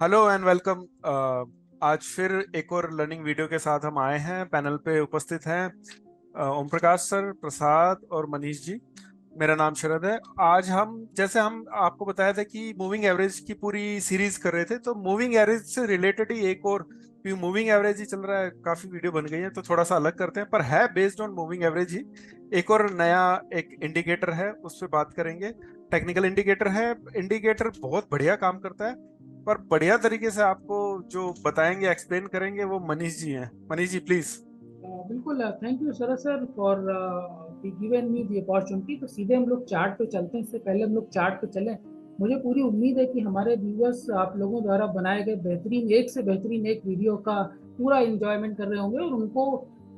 Hello and welcome. आज फिर एक और लर्निंग वीडियो के साथ हम आए हैं। पैनल पे उपस्थित हैं ओम प्रकाश सर, प्रसाद और मनीष जी। मेरा नाम शरद है। आज हम, जैसे हम आपको बताया था कि मूविंग एवरेज की पूरी सीरीज कर रहे थे, तो मूविंग एवरेज से रिलेटेड ही एक और, क्योंकि मूविंग एवरेज ही चल रहा है, काफी वीडियो बन गई है, तो थोड़ा सा अलग करते हैं, पर है बेस्ड ऑन मूविंग एवरेज ही। एक और नया एक इंडिकेटर है, उस पर बात करेंगे। टेक्निकल इंडिकेटर है। इंडिकेटर बहुत बढ़िया काम करता है, पर बढ़िया तरीके से आपको जो बताएंगे, एक्सप्लेन करेंगे, वो मनीष जी हैं। मनीष जी प्लीज। बिल्कुल। Thank you sir sir for given me the opportunity. तो सीधे हम लोग चार्ट पे चलते हैं। इससे पहले हम लोग चार्ट पे चलें, मुझे पूरी उम्मीद है कि हमारे व्यूअर्स आप लोगों द्वारा बनाए गए बेहतरीन एक से बेहतरीन एक वीडियो का पूरा इंजॉयमेंट कर रहे होंगे और उनको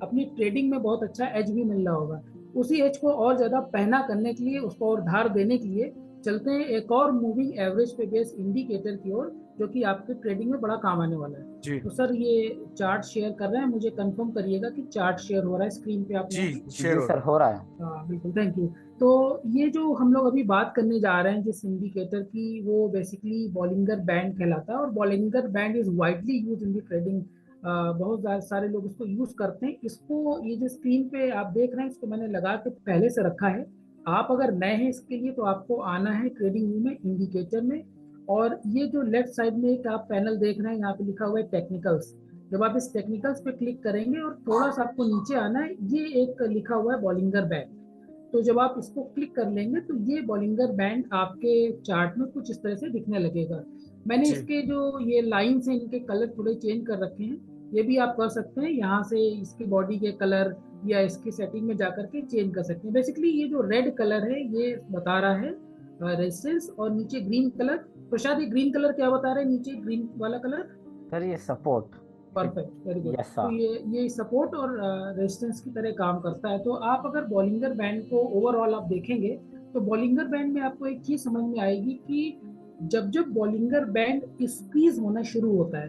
अपनी ट्रेडिंग में बहुत अच्छा एज भी मिल रहा होगा। उसी एज को और ज़्यादा पहना करने के लिए, उसको और धार देने के लिए चलते हैं एक और मूविंग एवरेज पे बेस्ड इंडिकेटर की ओर, जो कि आपके ट्रेडिंग में बड़ा काम आने वाला है। जी। तो सर ये चार्ट शेयर कर रहे हैं, मुझे कंफर्म करिएगा कि चार्ट शेयर हो रहा है स्क्रीन पे आप जी लोगों की। शेयर जी हो सर, रहा हो रहा है। हाँ बिल्कुल, थैंक यू। तो ये जो हम लोग अभी बात करने जा रहे हैं जिस इंडिकेटर की, वो बेसिकली बॉलिंगर बैंड कहलाता है और Bollinger band is widely use in the trading. बहुत सारे लोग इसको यूज करते हैं। इसको, ये जो स्क्रीन पे आप देख रहे हैं, इसको मैंने लगा के पहले से रखा है। आप अगर नए हैं इसके लिए तो आपको आना है ट्रेडिंग व्यू में, इंडिकेटर में। और ये जो लेफ्ट साइड में एक आप पैनल देख रहे हैं, यहाँ पे लिखा हुआ है टेक्निकल्स। जब आप इस टेक्निकल्स पे क्लिक करेंगे और थोड़ा सा आपको नीचे आना है, ये एक लिखा हुआ है बॉलिंगर बैंड। तो जब आप इसको क्लिक कर लेंगे तो ये बॉलिंगर बैंड आपके चार्ट में कुछ इस तरह से दिखने लगेगा। मैंने जी। इसके जो ये लाइन्स हैं, इनके कलर थोड़े चेंज कर रखे हैं। ये भी आप कर सकते हैं, यहाँ से इसकी बॉडी के कलर या इसकी सेटिंग में जाकर के चेंज कर सकते हैं। बेसिकली ये जो रेड कलर है ये बता रहा है रेजिस्टेंस, और नीचे ग्रीन कलर। प्रसाद, ये ग्रीन कलर क्या बता रहे हैं, नीचे ग्रीन वाला कलर? सर ये support. It perfect, very good. Yes तो सर। ये सपोर्ट और रेजिस्टेंस की तरह काम करता है। तो आप अगर बॉलिंगर बैंड को ओवरऑल आप देखेंगे, तो बॉलिंगर बैंड में आपको एक चीज समझ में आएगी कि जब जब बॉलिंगर बैंड स्क्वीज होना शुरू होता है,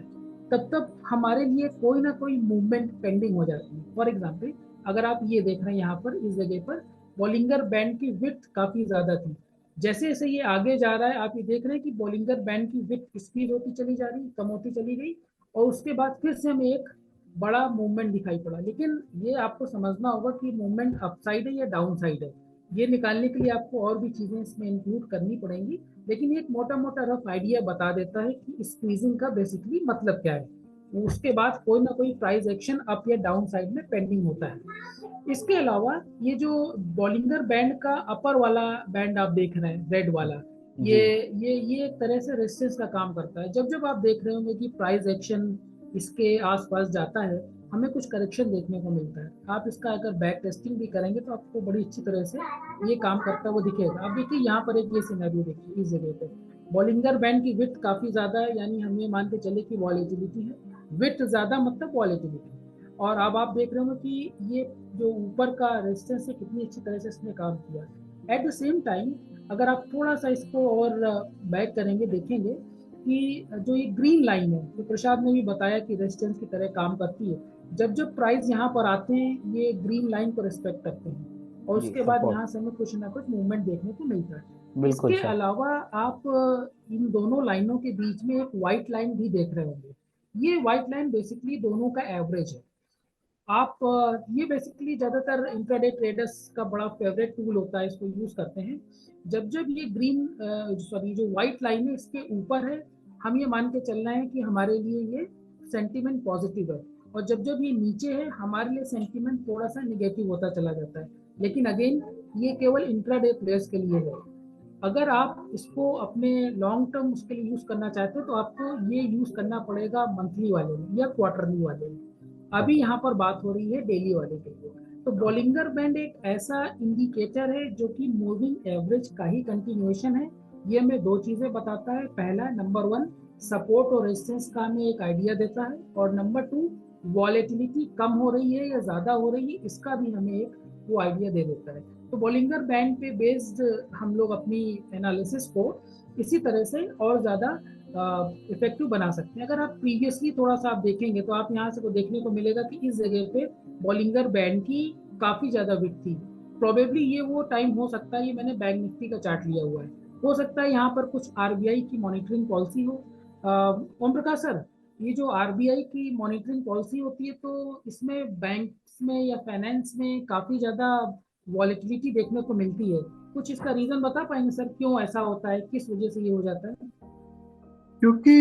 तब तब हमारे लिए कोई ना कोई मूवमेंट पेंडिंग हो जाती है। फॉर एग्जाम्पल, अगर आप ये देख रहे हैं यहाँ पर इस जगह पर बॉलिंगर बैंड की विड्थ काफी ज्यादा थी। जैसे जैसे ये आगे जा रहा है, आप ये देख रहे हैं कि बॉलिंगर बैंड की विड्थ स्क्वीज होती चली जा रही, कम होती चली गई, और उसके बाद फिर से हमें एक बड़ा मूवमेंट दिखाई पड़ा। लेकिन ये आपको समझना होगा कि मूवमेंट अपसाइड है या डाउन साइड है। ये निकालने के लिए आपको और भी चीजें इसमें इंक्लूड करनी पड़ेंगी। लेकिन एक मोटा मोटा रफ आइडिया बता देता है कि स्क्वीजिंग का बेसिकली मतलब क्या है। उसके बाद कोई ना कोई प्राइस एक्शन अप या डाउन साइड में पेंडिंग होता है। इसके अलावा ये जो बॉलिंगर बैंड का अपर वाला बैंड आप देख रहे हैं, रेड वाला, ये जी। ये एक तरह से रेजिस्टेंस का काम करता है। जब जब आप देख रहे होंगे कि प्राइस एक्शन इसके आसपास जाता है, हमें कुछ करेक्शन देखने को मिलता है। आप इसका अगर बैक टेस्टिंग भी करेंगे तो आपको बड़ी अच्छी तरह से ये काम करता हुआ दिखेगा। अब देखिए यहाँ पर एक ये सिनेरियो देखिए, इस जगह पे बॉलिंगर बैंड की विड्थ काफी ज्यादा है, यानी हम ये मान के चले कि वॉलेटिलिटी है। विड्थ ज्यादा मतलब वॉलेटिलिटी। और अब आप देख रहे हो कि ये जो ऊपर का रेजिस्टेंस है, कितनी अच्छी तरह से इसने काम किया। एट द सेम टाइम, अगर आप थोड़ा सा इसको और बैक करेंगे, देखेंगे कि जो ये ग्रीन लाइन है, जो प्रसाद ने भी बताया कि रेजिस्टेंस की तरह काम करती है, जब जब प्राइस यहाँ पर आते हैं ये ग्रीन लाइन को रिस्पेक्ट करते हैं और जी उसके बाद सपोर्ट। यहाँ से हमें कुछ ना कुछ मूवमेंट देखने को मिलता है। बिल्कुल इसके सर। अलावा आप इन दोनों लाइनों के बीच में एक व्हाइट लाइन भी देख रहे होंगे। ये व्हाइट लाइन बेसिकली दोनों का एवरेज है। आप ये बेसिकली ज़्यादातर इंट्राडे ट्रेडर्स का बड़ा फेवरेट टूल होता है, इसको यूज़ करते हैं। जब जब ये ग्रीन, सॉरी, जो व्हाइट लाइन है इसके ऊपर है, हम ये मान के चलना है कि हमारे लिए ये सेंटीमेंट पॉजिटिव है। और जब जब ये नीचे है, हमारे लिए सेंटीमेंट थोड़ा सा निगेटिव होता चला जाता है। लेकिन अगेन, ये केवल इंट्राडे प्लेयर्स के लिए है। अगर आप इसको अपने लॉन्ग टर्म उसके लिए यूज़ करना चाहते हो तो आपको ये यूज़ करना पड़ेगा मंथली वाले में या क्वार्टरली वाले में। अभी ओके। यहाँ पर बात हो रही है डेली वाले के लिए। तो बॉलिंगर बैंड एक ऐसा इंडिकेटर है जो कि मूविंग एवरेज का ही कंटिन्यूएशन है। ये हमें दो चीजें बताता है। पहला, नंबर वन, सपोर्ट और रेजिस्टेंस का हमें एक आइडिया देता है, और नंबर टू, वॉलेटिलिटी कम हो रही है या ज्यादा हो रही है, इसका भी हमें एक वो आइडिया दे देता है। तो बॉलिंगर बैंड पे बेस्ड हम लोग अपनी एनालिसिस को इसी तरह से और ज्यादा इफेक्टिव बना सकते हैं। अगर आप प्रीवियसली थोड़ा सा आप देखेंगे तो आप यहाँ से को देखने को मिलेगा कि इस जगह पे बॉलिंगर बैंड की काफी ज्यादा विड्थ थी। प्रोबेबली ये वो टाइम हो सकता है, ये मैंने बैंक निफ्टी का चार्ट लिया हुआ है, हो सकता है यहाँ पर कुछ आरबीआई की मॉनिटरिंग पॉलिसी हो, ओम प्रकाश सर, ये जो आरबीआई की मॉनिटरिंग पॉलिसी होती है, तो इसमें बैंक्स में या फाइनेंस में काफी ज्यादा वॉलेटिलिटी देखने को मिलती है। कुछ इसका रीजन बता पाएंगे सर, क्यों ऐसा होता है, किस वजह से ये हो जाता है? क्योंकि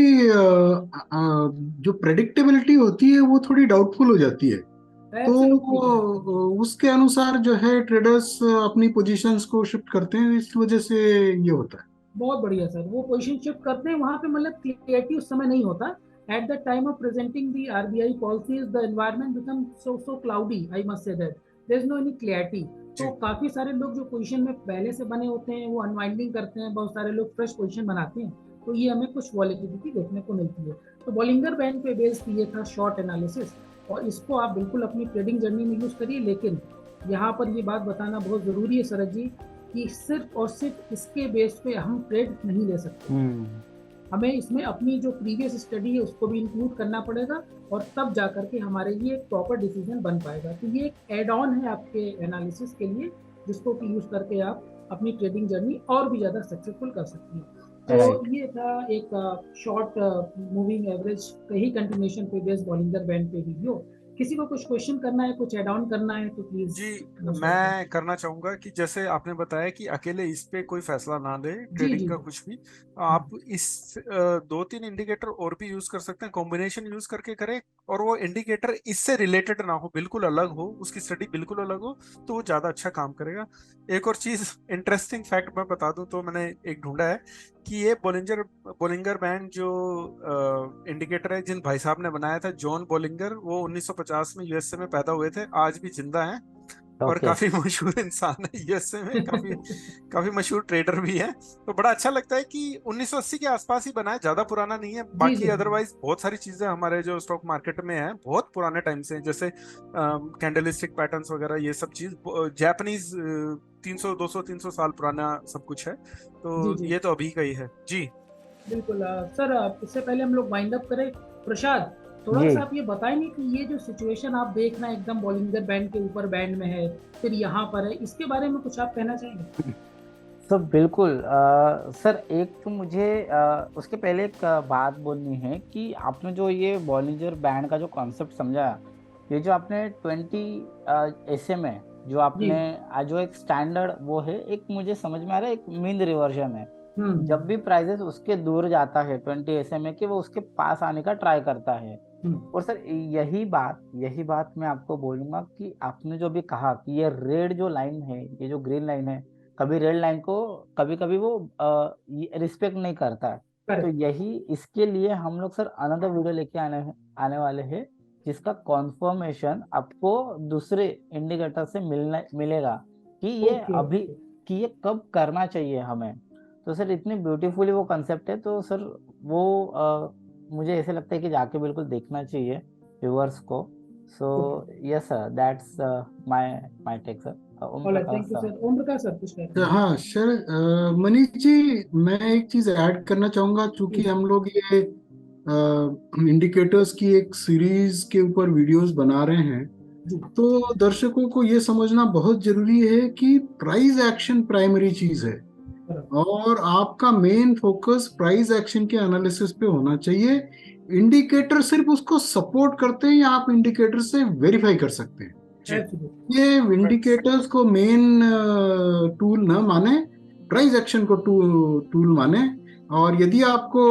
जो प्रेडिक्टेबिलिटी होती है वो थोड़ी डाउटफुल हो जाती है, तो उसके अनुसार जो है ट्रेडर्स अपनी पोजीशंस को शिफ्ट करते हैं, इस वजह से ये होता है। बहुत बढ़िया सर, वो पोजीशन शिफ्ट करते हैं वहां पे, मतलब क्लियरिटी उस समय नहीं होता। At the time of presenting the RBI policies the environment become so cloudy, I must say that there is no any clarity. तो काफी सारे लोग जो पोजीशन में पहले से बने होते हैं वो अनवाइंडिंग करते हैं, बहुत सारे लोग फ्रेश पोजीशन बनाते हैं, तो ये हमें कुछ वॉलेटिलिटी देखने को मिलती है। तो बॉलिंगर बैंड पे बेस्ड ये था शॉर्ट एनालिसिस, और इसको आप बिल्कुल अपनी ट्रेडिंग जर्नी में यूज करिए। लेकिन यहाँ पर ये बात बताना बहुत जरूरी है सरज जी, कि सिर्फ और सिर्फ इसके बेस पे हम ट्रेड नहीं ले सकते। हमें इसमें अपनी जो प्रीवियस स्टडी है उसको भी इंक्लूड करना पड़ेगा, और तब जाकर के हमारे लिए एक प्रॉपर डिसीजन बन पाएगा। तो ये एक एड ऑन है आपके एनालिसिस के लिए, जिसको कि यूज करके आप अपनी ट्रेडिंग जर्नी और भी ज़्यादा सक्सेसफुल कर सकते हैं। तो ये था एक शॉर्ट मूविंग एवरेज का ही कंटिन्यूएशन पे बेस्ड बॉलिंगर बैंड पे वीडियो। किसी को कुछ क्वेश्चन करना है, कुछ ऐड ऑन करना है तो प्लीज। जी, मैं करना चाहूंगा कि जैसे आपने बताया कि अकेले इस पे कोई फैसला ना दे ट्रेडिंग का कुछ भी, आप इस 2-3 इंडिकेटर और भी यूज कर सकते हैं, कॉम्बिनेशन यूज करके करें, और वो इंडिकेटर इससे रिलेटेड ना हो, बिल्कुल अलग हो, उसकी स्टडी बिल्कुल अलग हो, तो वो ज्यादा अच्छा काम करेगा। एक और चीज इंटरेस्टिंग फैक्ट मैं बता दूं तो, मैंने एक ढूंढा है कि ये बोलिंगर बैंड जो इंडिकेटर है, जिन भाई साहब ने बनाया था, जॉन बोलिंगर, वो 1950 में यूएसए में पैदा हुए थे, आज भी जिंदा हैं और काफी मशहूर इंसान है यूएसए में, काफी मशहूर ट्रेडर भी है। तो बड़ा अच्छा लगता है कि 1980 के आसपास ही बना है, ज्यादा पुराना नहीं है। बाकी अदरवाइज बहुत सारी चीजें हमारे जो स्टॉक मार्केट में है बहुत पुराने टाइम से, जैसे कैंडलस्टिक पैटर्न्स वगैरह, ये सब चीज जापानीज 300 200 300 साल पुराना सब कुछ है। तो ये तो अभी का ही है जी। बिल्कुल सर, इससे पहले हम लोग वाइंड अप करें, प्रसाद थोड़ा सा आप ये बताएंगे कि ये जो सिचुएशन आप देख रहे हैं एकदम बॉलिंगर बैंड के ऊपर बैंड में है, फिर यहाँ पर है, इसके बारे में कुछ आप कहना चाहेंगे? तो बिल्कुल सर, एक तो मुझे उसके पहले एक बात बोलनी है कि आपने जो ये बॉलिंगर बैंड का जो कॉन्सेप्ट समझा, ये जो आपने 20 SMA जो आपने जो एक स्टैंडर्ड वो है, एक मुझे समझ में आ रहा है, एक मीन रिवर्जन है। जब भी प्राइसेस उसके दूर जाता है 20 SMA के, वो उसके पास आने का ट्राई करता है। और सर यही बात मैं आपको बोलूंगा कि आपने जो भी कहा कि ये रेड जो लाइन है, ये जो ग्रीन लाइन है, कभी रेड लाइन को कभी वो रिस्पेक्ट नहीं करता है। तो यही इसके लिए हम लोग सर अनदर वीडियो लेके आने वाले हैं, जिसका कॉन्फर्मेशन आपको दूसरे इंडिकेटर से मिलेगा कि ये अभी कि ये कब करना चाहिए हमें। तो सर इतनी ब्यूटीफुली वो कंसेप्ट है, तो सर वो मुझे ऐसे लगता है कि जाके बिल्कुल देखना चाहिए व्यूअर्स को। So yes sir, that's my take sir. Thank you sir. Om Prakash sir कुछ कहते हैं? हाँ सर, मनीष जी, मैं एक चीज ऐड करना चाहूंगा। चूंकि हम लोग ये इंडिकेटर्स की एक सीरीज के ऊपर वीडियोस बना रहे हैं, तो दर्शकों को ये समझना बहुत जरूरी है कि प्राइस एक्शन प्राइमरी चीज है, और आपका मेन फोकस प्राइस एक्शन के एनालिसिस पे होना चाहिए। इंडिकेटर सिर्फ उसको सपोर्ट करते हैं, या आप इंडिकेटर से वेरीफाई कर सकते हैं। ये इंडिकेटर्स को मेन टूल ना माने, प्राइस एक्शन को टूल माने। और यदि आपको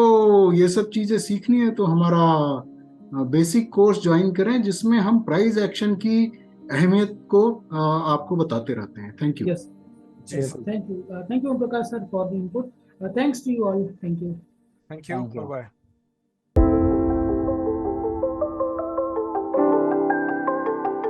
ये सब चीजें सीखनी है तो हमारा बेसिक कोर्स ज्वाइन करें, जिसमें हम प्राइस एक्शन की अहमियत को आपको बताते रहते हैं। Thank you. Thank you Om Prakash sir for the input. Thanks to you all. Thank you. Bye bye.